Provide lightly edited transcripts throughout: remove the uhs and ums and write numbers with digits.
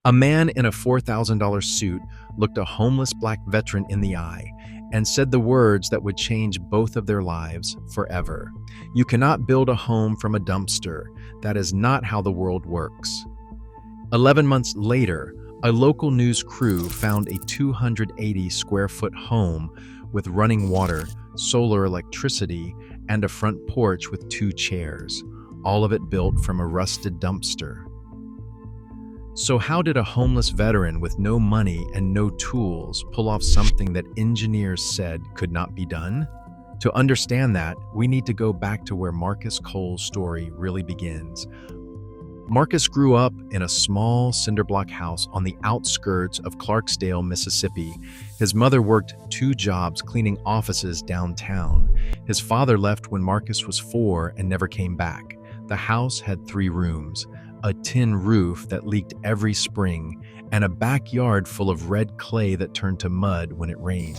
A man in a $4,000 suit looked a homeless black veteran in the eye and said the words that would change both of their lives forever. "You cannot build a home from a dumpster. That is not how the world works." 11 months later, a local news crew found a 280 square foot home with running water, solar electricity, and a front porch with 2 chairs, all of it built from a rusted dumpster. So how did a homeless veteran with no money and no tools pull off something that engineers said could not be done? To understand that, we need to go back to where Marcus Cole's story really begins. Marcus grew up in a small cinder block house on the outskirts of Clarksdale, Mississippi. His mother worked 2 jobs cleaning offices downtown. His father left when Marcus was 4 and never came back. The house had 3 rooms, a tin roof that leaked every spring, and a backyard full of red clay that turned to mud when it rained.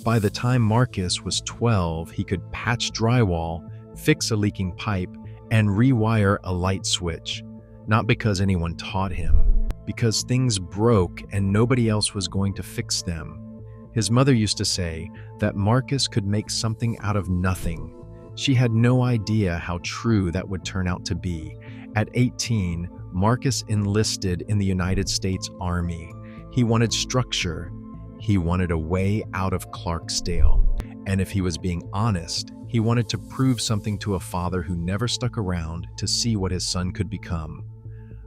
By the time Marcus was 12, he could patch drywall, fix a leaking pipe, and rewire a light switch. Not because anyone taught him, because things broke and nobody else was going to fix them. His mother used to say that Marcus could make something out of nothing. She had no idea how true that would turn out to be. At 18, Marcus enlisted in the United States Army. He wanted structure. He wanted a way out of Clarksdale. And if he was being honest, he wanted to prove something to a father who never stuck around to see what his son could become.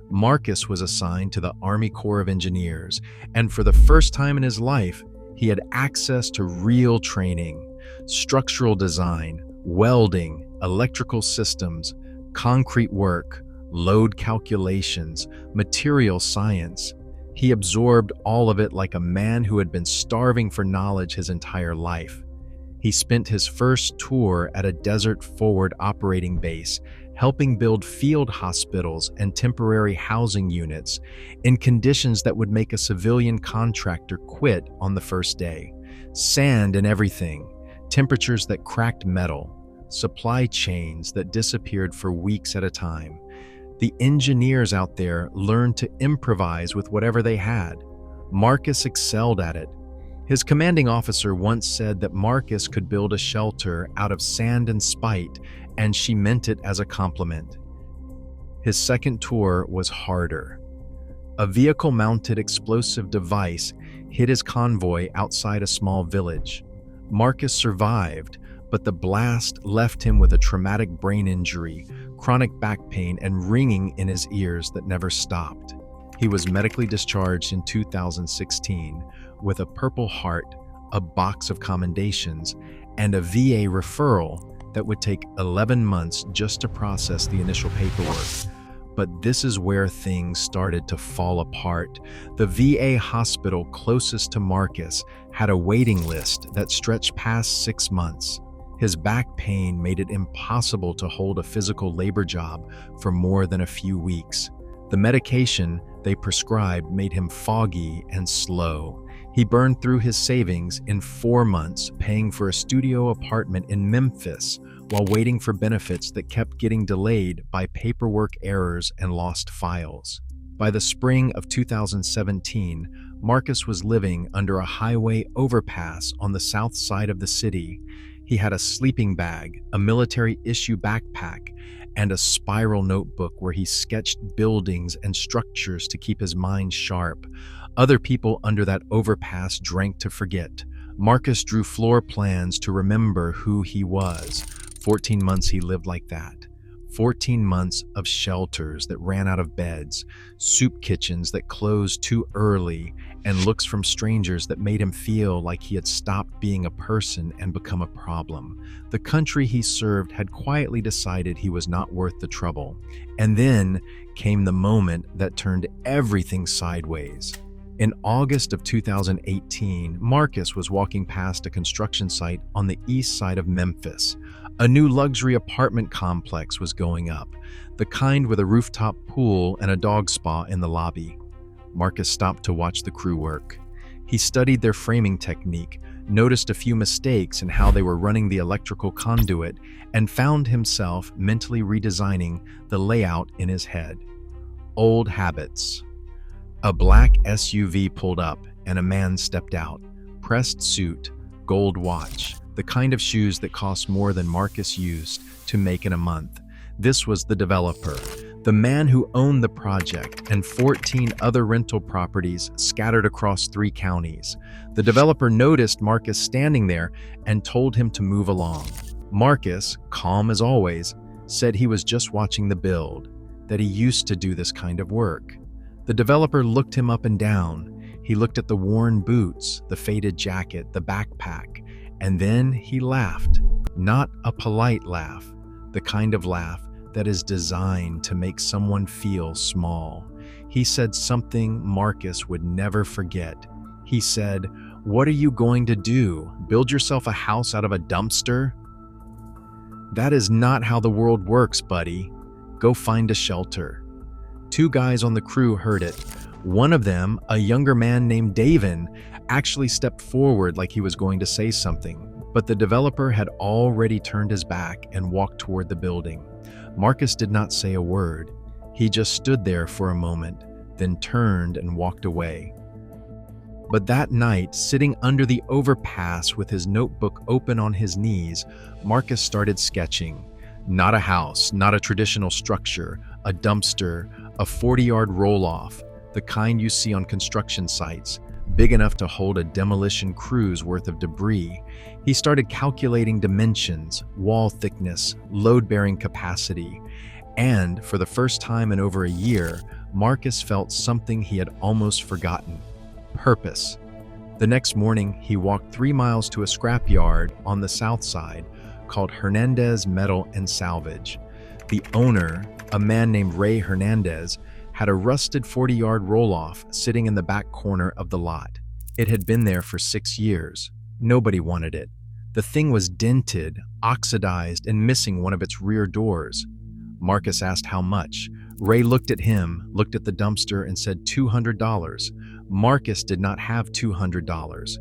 Marcus was assigned to the Army Corps of Engineers, and for the first time in his life, he had access to real training: structural design, welding, electrical systems, concrete work, load calculations, material science. He absorbed all of it like a man who had been starving for knowledge his entire life. He spent his first tour at a Desert Forward operating base, helping build field hospitals and temporary housing units in conditions that would make a civilian contractor quit on the first day. Sand and everything, temperatures that cracked metal, supply chains that disappeared for weeks at a time. The engineers out there learned to improvise with whatever they had. Marcus excelled at it. His commanding officer once said that Marcus could build a shelter out of sand and spite, and she meant it as a compliment. His second tour was harder. A vehicle-mounted explosive device hit his convoy outside a small village. Marcus survived, but the blast left him with a traumatic brain injury, chronic back pain, and ringing in his ears that never stopped. He was medically discharged in 2016 with a Purple Heart, a box of commendations, and a VA referral that would take 11 months just to process the initial paperwork. But this is where things started to fall apart. The VA hospital closest to Marcus had a waiting list that stretched past 6 months. His back pain made it impossible to hold a physical labor job for more than a few weeks. The medication they prescribed made him foggy and slow. He burned through his savings in 4 months, paying for a studio apartment in Memphis while waiting for benefits that kept getting delayed by paperwork errors and lost files. By the spring of 2017, Marcus was living under a highway overpass on the south side of the city. He had a sleeping bag, a military-issue backpack, and a spiral notebook where he sketched buildings and structures to keep his mind sharp. Other people under that overpass drank to forget. Marcus drew floor plans to remember who he was. 14 months he lived like that. 14 months of shelters that ran out of beds, soup kitchens that closed too early, and looks from strangers that made him feel like he had stopped being a person and become a problem. The country he served had quietly decided he was not worth the trouble. And then came the moment that turned everything sideways. In August of 2018, Marcus was walking past a construction site on the east side of Memphis. A new luxury apartment complex was going up, the kind with a rooftop pool and a dog spa in the lobby. Marcus stopped to watch the crew work. He studied their framing technique, noticed a few mistakes in how they were running the electrical conduit, and found himself mentally redesigning the layout in his head. Old habits. A black SUV pulled up, and a man stepped out. Pressed suit, gold watch, the kind of shoes that cost more than Marcus used to make in a month. This was the developer, the man who owned the project and 14 other rental properties scattered across 3 counties. The developer noticed Marcus standing there and told him to move along. Marcus, calm as always, said he was just watching the build, that he used to do this kind of work. The developer looked him up and down. He looked at the worn boots, the faded jacket, the backpack, and then he laughed. Not a polite laugh, the kind of laugh that is designed to make someone feel small. He said something Marcus would never forget. He said, "What are you going to do? Build yourself a house out of a dumpster? That is not how the world works, buddy. Go find a shelter." 2 guys on the crew heard it. One of them, a younger man named Davin, actually stepped forward like he was going to say something, but the developer had already turned his back and walked toward the building. Marcus did not say a word. He just stood there for a moment, then turned and walked away. But that night, sitting under the overpass with his notebook open on his knees, Marcus started sketching. Not a house, not a traditional structure, a dumpster, a 40-yard roll-off, the kind you see on construction sites, big enough to hold a demolition crew's worth of debris. He started calculating dimensions, wall thickness, load-bearing capacity, and for the first time in over a year, Marcus felt something he had almost forgotten: purpose. The next morning, he walked 3 miles to a scrapyard on the south side called Hernandez Metal and Salvage. The owner, a man named Ray Hernandez, had a rusted 40-yard roll-off sitting in the back corner of the lot. It had been there for 6 years. Nobody wanted it. The thing was dented, oxidized, and missing one of its rear doors. Marcus asked how much. Ray looked at him, looked at the dumpster, and said $200. Marcus did not have $200,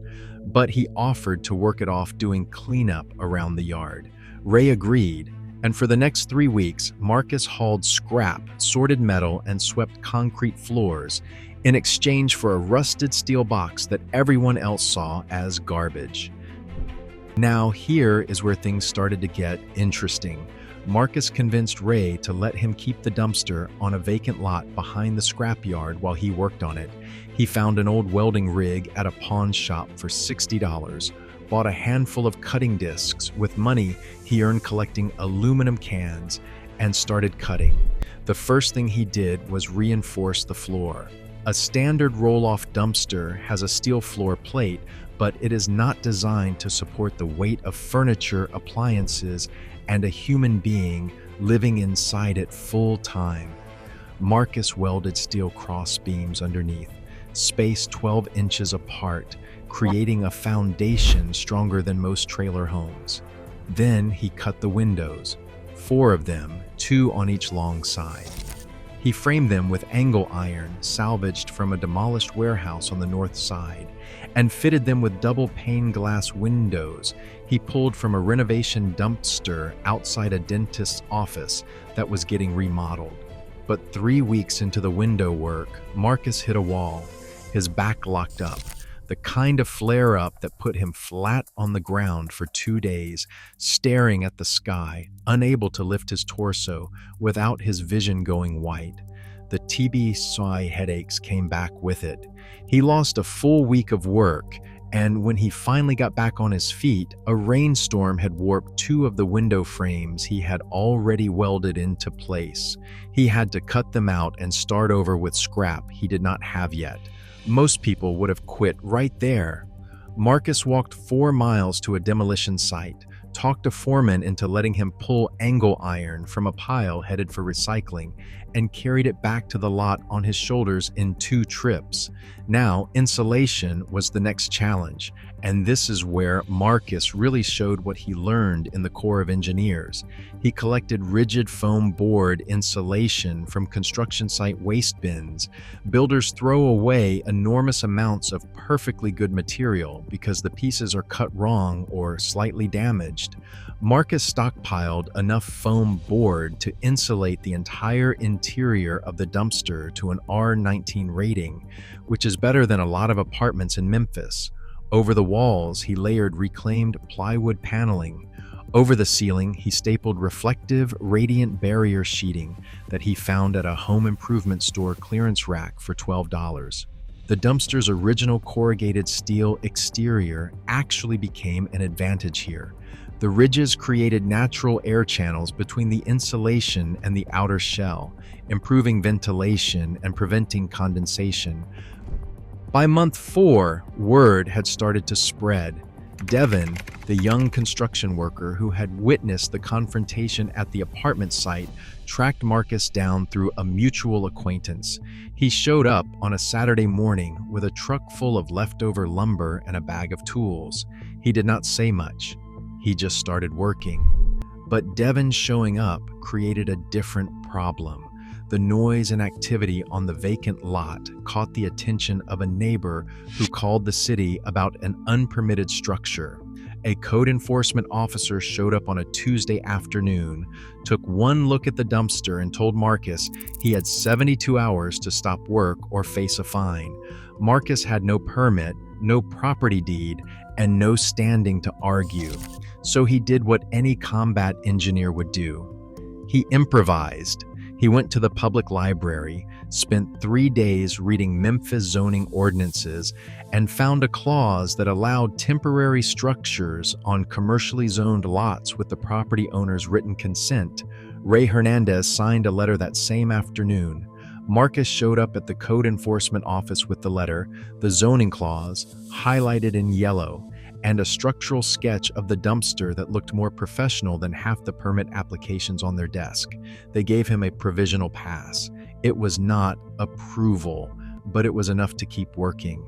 but he offered to work it off doing cleanup around the yard. Ray agreed, and for the next 3 weeks, Marcus hauled scrap, sorted metal, and swept concrete floors in exchange for a rusted steel box that everyone else saw as garbage. Now, here is where things started to get interesting. Marcus convinced Ray to let him keep the dumpster on a vacant lot behind the scrapyard while he worked on it. He found an old welding rig at a pawn shop for $60, bought a handful of cutting discs with money he earned collecting aluminum cans, and started cutting. The first thing he did was reinforce the floor. A standard roll-off dumpster has a steel floor plate, but it is not designed to support the weight of furniture, appliances, and a human being living inside it full time. Marcus welded steel cross beams underneath, spaced 12 inches apart, creating a foundation stronger than most trailer homes. Then he cut the windows, 4 of them, 2 on each long side. He framed them with angle iron salvaged from a demolished warehouse on the north side, and fitted them with double pane glass windows he pulled from a renovation dumpster outside a dentist's office that was getting remodeled. But 3 weeks into the window work, Marcus hit a wall. His back locked up, the kind of flare-up that put him flat on the ground for 2 days, staring at the sky, unable to lift his torso without his vision going white. The TBI headaches came back with it. He lost a full week of work, and when he finally got back on his feet, a rainstorm had warped 2 of the window frames he had already welded into place. He had to cut them out and start over with scrap he did not have yet. Most people would have quit right there. Marcus walked 4 miles to a demolition site, talked a foreman into letting him pull angle iron from a pile headed for recycling, and carried it back to the lot on his shoulders in 2 trips. Now, insulation was the next challenge, and this is where Marcus really showed what he learned in the Corps of Engineers. He collected rigid foam board insulation from construction site waste bins. Builders throw away enormous amounts of perfectly good material because the pieces are cut wrong or slightly damaged. finished. Marcus stockpiled enough foam board to insulate the entire interior of the dumpster to an R19 rating, which is better than a lot of apartments in Memphis. Over the walls, he layered reclaimed plywood paneling. Over the ceiling, he stapled reflective, radiant barrier sheeting that he found at a home improvement store clearance rack for $12. The dumpster's original corrugated steel exterior actually became an advantage here. The ridges created natural air channels between the insulation and the outer shell, improving ventilation and preventing condensation. By month 4, word had started to spread. Devin, the young construction worker who had witnessed the confrontation at the apartment site, tracked Marcus down through a mutual acquaintance. He showed up on a Saturday morning with a truck full of leftover lumber and a bag of tools. He did not say much. He just started working. But Devin showing up created a different problem. The noise and activity on the vacant lot caught the attention of a neighbor who called the city about an unpermitted structure. A code enforcement officer showed up on a Tuesday afternoon, took one look at the dumpster, and told Marcus he had 72 hours to stop work or face a fine. Marcus had no permit, no property deed, and no standing to argue. So he did what any combat engineer would do. He improvised. He went to the public library, spent 3 days reading Memphis zoning ordinances, and found a clause that allowed temporary structures on commercially zoned lots with the property owner's written consent. Ray Hernandez signed a letter that same afternoon. Marcus showed up at the code enforcement office with the letter, the zoning clause, highlighted in yellow, and a structural sketch of the dumpster that looked more professional than half the permit applications on their desk. They gave him a provisional pass. It was not approval, but it was enough to keep working.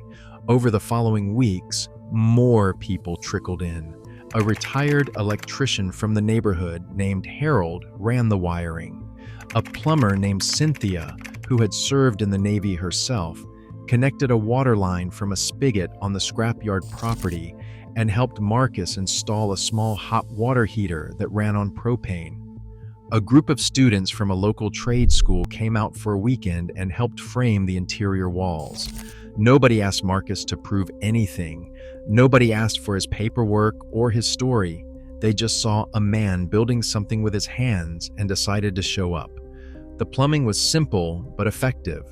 Over the following weeks, more people trickled in. A retired electrician from the neighborhood named Harold ran the wiring. A plumber named Cynthia, who had served in the Navy herself, connected a water line from a spigot on the scrapyard property and helped Marcus install a small hot water heater that ran on propane. A group of students from a local trade school came out for a weekend and helped frame the interior walls. Nobody asked Marcus to prove anything. Nobody asked for his paperwork or his story. They just saw a man building something with his hands and decided to show up. The plumbing was simple but effective.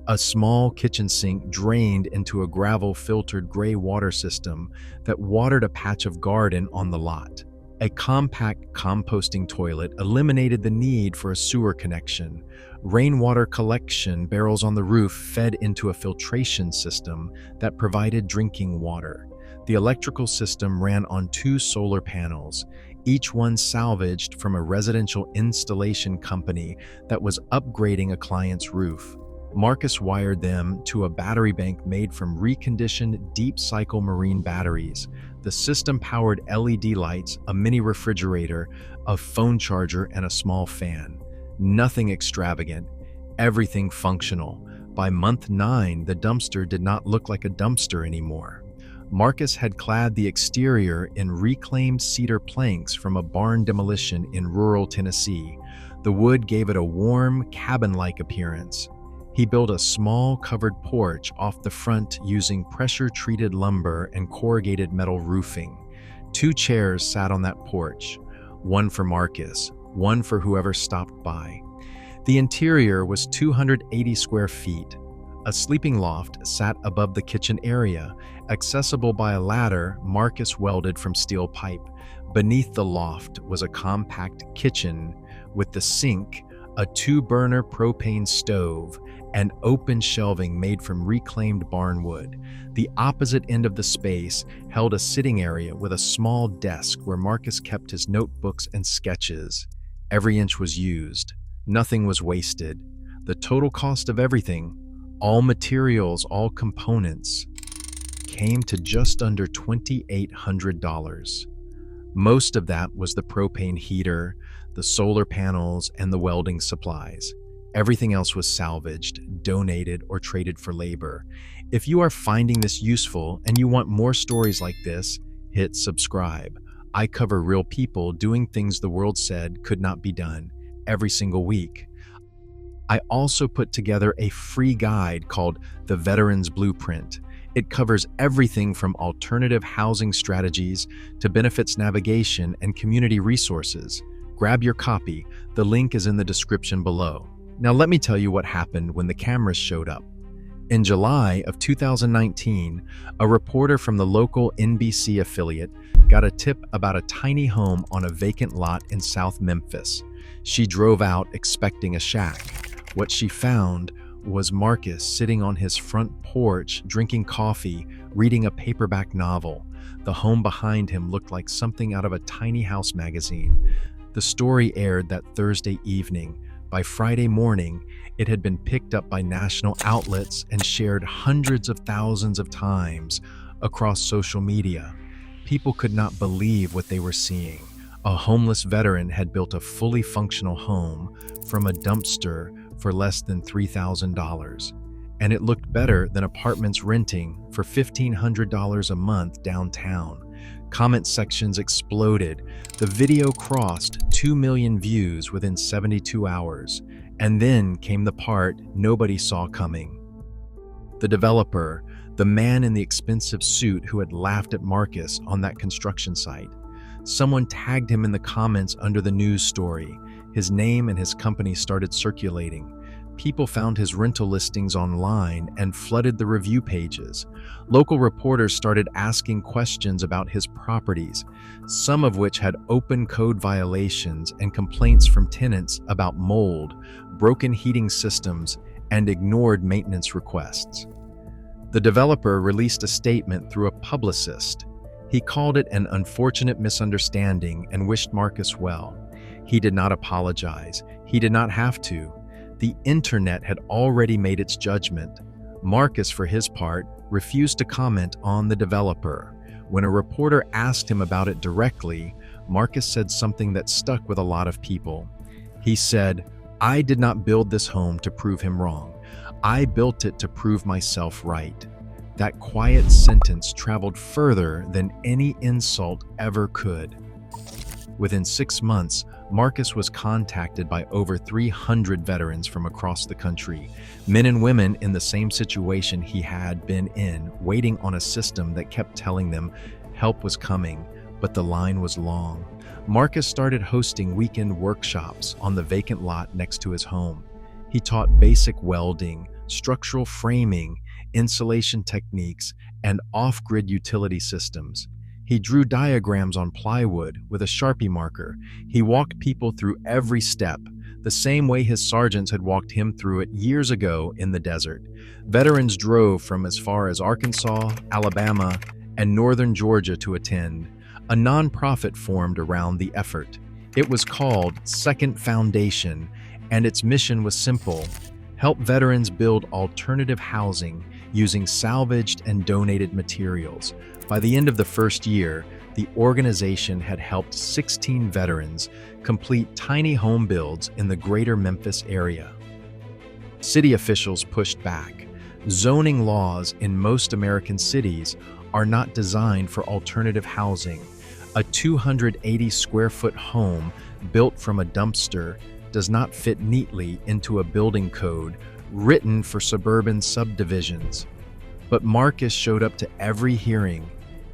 A small kitchen sink drained into a gravel-filtered gray water system that watered a patch of garden on the lot. A compact composting toilet eliminated the need for a sewer connection. Rainwater collection barrels on the roof fed into a filtration system that provided drinking water. The electrical system ran on 2 solar panels, each one salvaged from a residential installation company that was upgrading a client's roof. Marcus wired them to a battery bank made from reconditioned deep cycle marine batteries. The system powered LED lights, a mini refrigerator, a phone charger, and a small fan. Nothing extravagant, everything functional. By month 9, the dumpster did not look like a dumpster anymore. Marcus had clad the exterior in reclaimed cedar planks from a barn demolition in rural Tennessee. The wood gave it a warm, cabin-like appearance. He built a small covered porch off the front using pressure-treated lumber and corrugated metal roofing. 2 chairs sat on that porch, one for Marcus, one for whoever stopped by. The interior was 280 square feet. A sleeping loft sat above the kitchen area, accessible by a ladder Marcus welded from steel pipe. Beneath the loft was a compact kitchen with the sink, a 2-burner propane stove, and open shelving made from reclaimed barn wood. The opposite end of the space held a sitting area with a small desk where Marcus kept his notebooks and sketches. Every inch was used. Nothing was wasted. The total cost of everything, all materials, all components, came to just under $2,800. Most of that was the propane heater, the solar panels, and the welding supplies. Everything else was salvaged, donated, or traded for labor. If you are finding this useful and you want more stories like this, hit subscribe. I cover real people doing things the world said could not be done every single week. I also put together a free guide called The Veteran's Blueprint. It covers everything from alternative housing strategies to benefits navigation and community resources. Grab your copy. The link is in the description below. Now let me tell you what happened when the cameras showed up. In July of 2019, a reporter from the local NBC affiliate got a tip about a tiny home on a vacant lot in South Memphis. She drove out expecting a shack. What she found was Marcus sitting on his front porch, drinking coffee, reading a paperback novel. The home behind him looked like something out of a tiny house magazine. The story aired that Thursday evening. By Friday morning, it had been picked up by national outlets and shared hundreds of thousands of times across social media. People could not believe what they were seeing. A homeless veteran had built a fully functional home from a dumpster for less than $3,000. And it looked better than apartments renting for $1,500 a month downtown. Comment sections exploded. The video crossed 2 million views within 72 hours. And then came the part nobody saw coming. The developer, the man in the expensive suit who had laughed at Marcus on that construction site. Someone tagged him in the comments under the news story. His name and his company started circulating. People found his rental listings online and flooded the review pages. Local reporters started asking questions about his properties, some of which had open code violations and complaints from tenants about mold, broken heating systems, and ignored maintenance requests. The developer released a statement through a publicist. He called it an unfortunate misunderstanding and wished Marcus well. He did not apologize. He did not have to. The internet had already made its judgment. Marcus, for his part, refused to comment on the developer. When a reporter asked him about it directly, Marcus said something that stuck with a lot of people. He said, "I did not build this home to prove him wrong. I built it to prove myself right." That quiet sentence traveled further than any insult ever could. Within 6 months, Marcus was contacted by over 300 veterans from across the country, men and women in the same situation he had been in, waiting on a system that kept telling them help was coming, but the line was long. Marcus started hosting weekend workshops on the vacant lot next to his home. He taught basic welding, structural framing, insulation techniques, and off-grid utility systems. He drew diagrams on plywood with a Sharpie marker. He walked people through every step, the same way his sergeants had walked him through it years ago in the desert. Veterans drove from as far as Arkansas, Alabama, and northern Georgia to attend. A nonprofit formed around the effort. It was called Second Foundation, and its mission was simple: help veterans build alternative housing using salvaged and donated materials. By the end of the first year, the organization had helped 16 veterans complete tiny home builds in the greater Memphis area. City officials pushed back. Zoning laws in most American cities are not designed for alternative housing. A 280-square-foot home built from a dumpster does not fit neatly into a building code written for suburban subdivisions. But Marcus showed up to every hearing,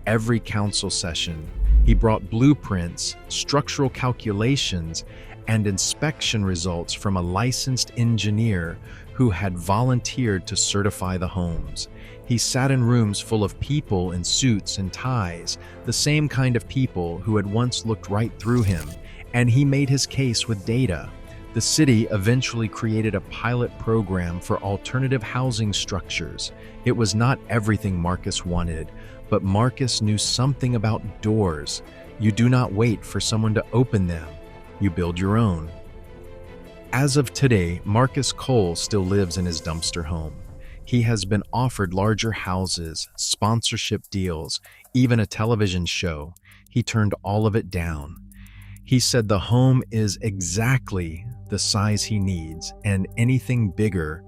every council session. He brought blueprints, structural calculations, and inspection results from a licensed engineer who had volunteered to certify the homes. He sat in rooms full of people in suits and ties, the same kind of people who had once looked right through him, and he made his case with data. The city eventually created a pilot program for alternative housing structures. It was not everything Marcus wanted, but Marcus knew something about doors. You do not wait for someone to open them. You build your own. As of today, Marcus Cole still lives in his dumpster home. He has been offered larger houses, sponsorship deals, even a television show. He turned all of it down. He said the home is exactly the size he needs, and anything bigger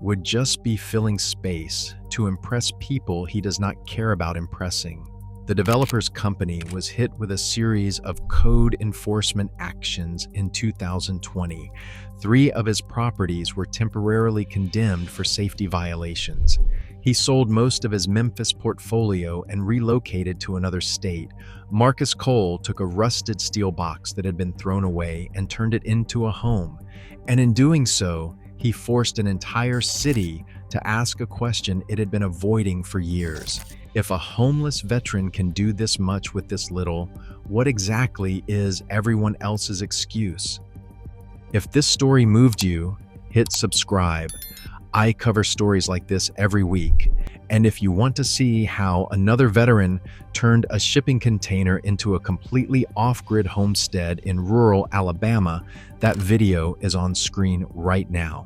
would just be filling space to impress people he does not care about impressing. The developer's company was hit with a series of code enforcement actions in 2020. 3 of his properties were temporarily condemned for safety violations. He sold most of his Memphis portfolio and relocated to another state. Marcus Cole took a rusted steel box that had been thrown away and turned it into a home. And in doing so, he forced an entire city to ask a question it had been avoiding for years. If a homeless veteran can do this much with this little, what exactly is everyone else's excuse? If this story moved you, hit subscribe. I cover stories like this every week. And if you want to see how another veteran turned a shipping container into a completely off-grid homestead in rural Alabama, that video is on screen right now.